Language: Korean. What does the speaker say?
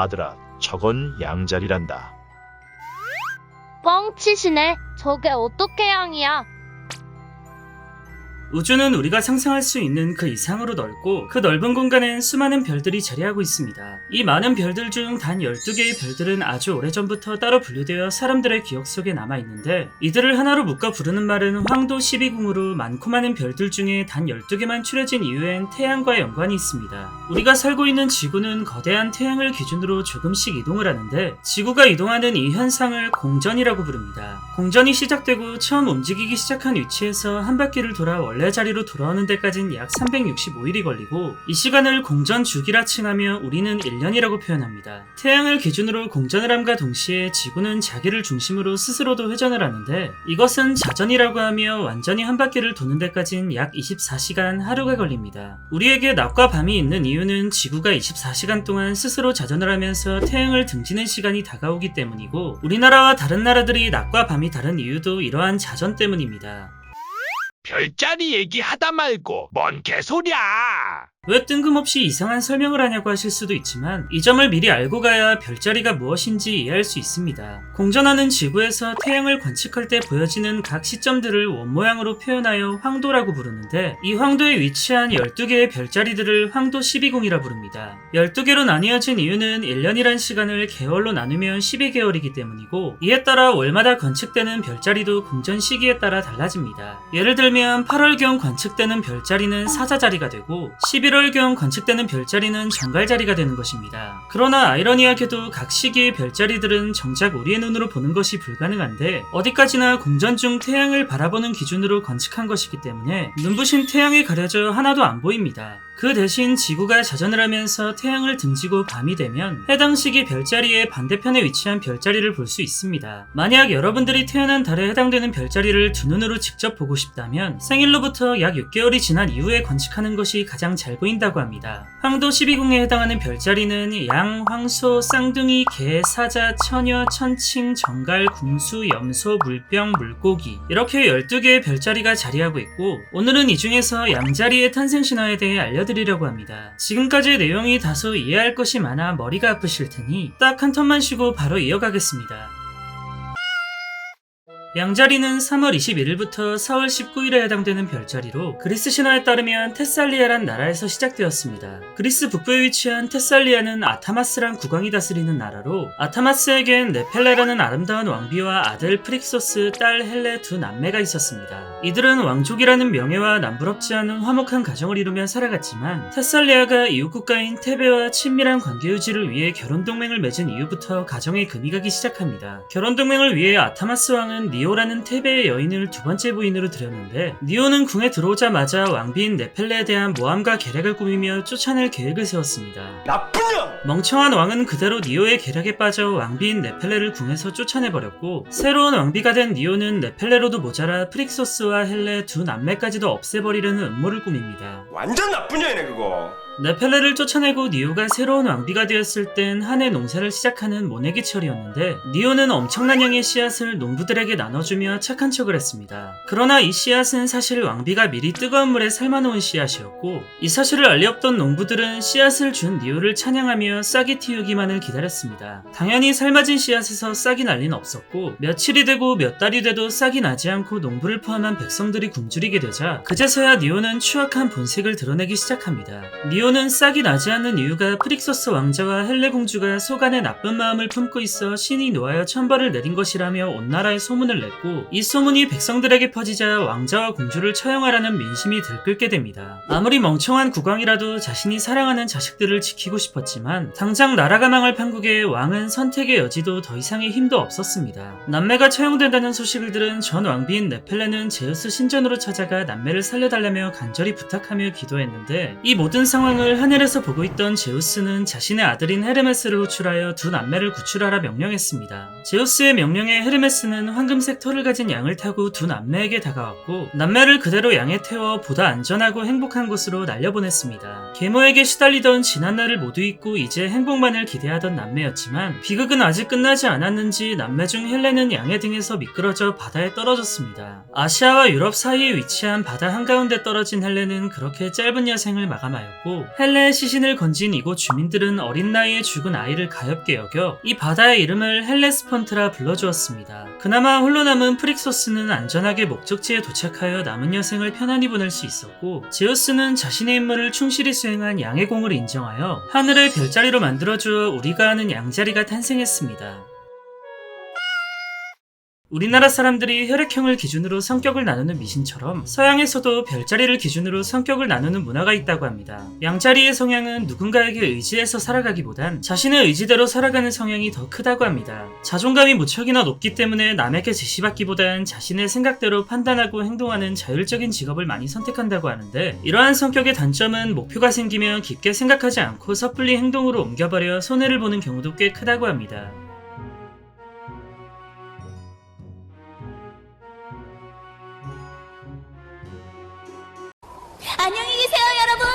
아들아, 저건 양자리란다. 뻥치시네. 저게 어떻게 양이야? 우주는 우리가 상상할 수 있는 그 이상으로 넓고 그 넓은 공간엔 수많은 별들이 자리하고 있습니다. 이 많은 별들 중 단 12개의 별들은 아주 오래전부터 따로 분류되어 사람들의 기억 속에 남아있는데 이들을 하나로 묶어 부르는 말은 황도 12궁으로 많고 많은 별들 중에 단 12개만 추려진 이유엔 태양과 연관이 있습니다. 우리가 살고 있는 지구는 거대한 태양을 기준으로 조금씩 이동을 하는데 지구가 이동하는 이 현상을 공전이라고 부릅니다. 공전이 시작되고 처음 움직이기 시작한 위치에서 한 바퀴를 돌아 원래 자리로 돌아오는 데까지는 약 365일이 걸리고 이 시간을 공전 주기라 칭하며 우리는 1년이라고 표현합니다. 태양을 기준으로 공전을 함과 동시에 지구는 자기를 중심으로 스스로도 회전을 하는데 이것은 자전이라고 하며 완전히 한 바퀴를 도는 데까지는 약 24시간 하루가 걸립니다. 우리에게 낮과 밤이 있는 이유는 지구가 24시간 동안 스스로 자전을 하면서 태양을 등지는 시간이 다가오기 때문이고 우리나라와 다른 나라들이 낮과 밤이 다른 이유도 이러한 자전 때문입니다. 별자리 얘기하다 말고 뭔 개소리야. 왜 뜬금없이 이상한 설명을 하냐고 하실 수도 있지만 이 점을 미리 알고 가야 별자리가 무엇인지 이해할 수 있습니다. 공전하는 지구에서 태양을 관측할 때 보여지는 각 시점들을 원 모양으로 표현하여 황도라고 부르는데 이 황도에 위치한 12개의 별자리들을 황도 12궁이라 부릅니다. 12개로 나뉘어진 이유는 1년이란 시간을 개월로 나누면 12개월이기 때문이고 이에 따라 월마다 관측되는 별자리도 공전 시기에 따라 달라집니다. 예를 들면 8월경 관측되는 별자리는 사자자리가 되고 11월경 관측되는 별자리는 정갈자리가 되는 것입니다. 그러나 아이러니하게도 각 시기의 별자리들은 정작 우리의 눈으로 보는 것이 불가능한데 어디까지나 공전 중 태양을 바라보는 기준으로 관측한 것이기 때문에 눈부신 태양에 가려져 하나도 안 보입니다. 그 대신 지구가 자전을 하면서 태양을 등지고 밤이 되면 해당 시기 별자리의 반대편에 위치한 별자리를 볼 수 있습니다. 만약 여러분들이 태어난 달에 해당되는 별자리를 두 눈으로 직접 보고 싶다면 생일로부터 약 6개월이 지난 이후에 관측하는 것이 가장 잘 보인다고 합니다. 황도 12궁에 해당하는 별자리는 양, 황소, 쌍둥이, 개, 사자, 처녀, 천칭, 정갈, 궁수, 염소, 물병, 물고기 이렇게 12개의 별자리가 자리하고 있고 오늘은 이 중에서 양자리의 탄생 신화에 대해 알려드리려고 합니다. 지금까지의 내용이 다소 이해할 것이 많아 머리가 아프실 테니 딱 한 턴만 쉬고 바로 이어가겠습니다. 양자리는 3월 21일부터 4월 19일에 해당되는 별자리로 그리스 신화에 따르면 테살리아란 나라에서 시작되었습니다. 그리스 북부에 위치한 테살리아는 아타마스란 국왕이 다스리는 나라로 아타마스에겐 네펠레라는 아름다운 왕비와 아들 프릭소스, 딸 헬레 두 남매가 있었습니다. 이들은 왕족이라는 명예와 남부럽지 않은 화목한 가정을 이루며 살아갔지만 테살리아가 이웃 국가인 테베와 친밀한 관계 유지를 위해 결혼 동맹을 맺은 이후부터 가정에 금이 가기 시작합니다. 결혼 동맹을 위해 아타마스 왕은 니오라는 테베의 여인을 두 번째 부인으로 들였는데 니오는 궁에 들어오자마자 왕비인 네펠레에 대한 모함과 계략을 꾸미며 쫓아낼 계획을 세웠습니다. 나쁜 년! 멍청한 왕은 그대로 니오의 계략에 빠져 왕비인 네펠레를 궁에서 쫓아내버렸고 새로운 왕비가 된 니오는 네펠레로도 모자라 프릭소스와 헬레 두 남매까지도 없애버리려는 음모를 꾸밉니다. 완전 나쁜 년이네 그거. 네펠레를 쫓아내고 니오가 새로운 왕비가 되었을 땐 한 해 농사를 시작하는 모내기철이었는데 니오는 엄청난 양의 씨앗을 농부들에게 나눠주며 착한 척을 했습니다. 그러나 이 씨앗은 사실 왕비가 미리 뜨거운 물에 삶아놓은 씨앗이었고 이 사실을 알리 없던 농부들은 씨앗을 준 니오를 찬양하며 싹이 틔우기만을 기다렸습니다. 당연히 삶아진 씨앗에서 싹이 날 리는 없었고 며칠이 되고 몇 달이 돼도 싹이 나지 않고 농부를 포함한 백성들이 굶주리게 되자 그제서야 니오는 추악한 본색을 드러내기 시작합니다. 니오는 싹이 나지 않는 이유가 프릭소스 왕자와 헬레 공주가 속안에 나쁜 마음을 품고 있어 신이 노하여 천벌을 내린 것이라며 온 나라에 소문을 냈고 이 소문이 백성들에게 퍼지자 왕자와 공주를 처형하라는 민심이 들끓게 됩니다. 아무리 멍청한 국왕이라도 자신이 사랑하는 자식들을 지키고 싶었지만 당장 나라가 망할 판국에 왕은 선택의 여지도 더 이상의 힘도 없었습니다. 남매가 처형된다는 소식을 들은 전 왕비인 네펠레는 제우스 신전으로 찾아가 남매를 살려달라며 간절히 부탁하며 기도했는데 이 모든 상황을 하늘에서 보고 있던 제우스는 자신의 아들인 헤르메스를 호출하여 두 남매를 구출하라 명령했습니다. 제우스의 명령에 헤르메스는 황금 빨간색 털을 가진 양을 타고 두 남매에게 다가왔고 남매를 그대로 양에 태워 보다 안전하고 행복한 곳으로 날려보냈습니다. 계모에게 시달리던 지난날을 모두 잊고 이제 행복만을 기대하던 남매였지만 비극은 아직 끝나지 않았는지 남매 중 헬레는 양의 등에서 미끄러져 바다에 떨어졌습니다. 아시아와 유럽 사이에 위치한 바다 한가운데 떨어진 헬레는 그렇게 짧은 여생을 마감하였고 헬레의 시신을 건진 이곳 주민들은 어린 나이에 죽은 아이를 가엾게 여겨 이 바다의 이름을 헬레스펀트라 불러주었습니다. 그나마 홀로 남은 프릭소스는 안전하게 목적지에 도착하여 남은 여생을 편안히 보낼 수 있었고 제우스는 자신의 임무를 충실히 수행한 양의 공을 인정하여 하늘을 별자리로 만들어주어 우리가 아는 양자리가 탄생했습니다. 우리나라 사람들이 혈액형을 기준으로 성격을 나누는 미신처럼 서양에서도 별자리를 기준으로 성격을 나누는 문화가 있다고 합니다. 양자리의 성향은 누군가에게 의지해서 살아가기보단 자신의 의지대로 살아가는 성향이 더 크다고 합니다. 자존감이 무척이나 높기 때문에 남에게 지시받기보단 자신의 생각대로 판단하고 행동하는 자율적인 직업을 많이 선택한다고 하는데 이러한 성격의 단점은 목표가 생기면 깊게 생각하지 않고 섣불리 행동으로 옮겨버려 손해를 보는 경우도 꽤 크다고 합니다. 안녕히 계세요, 여러분!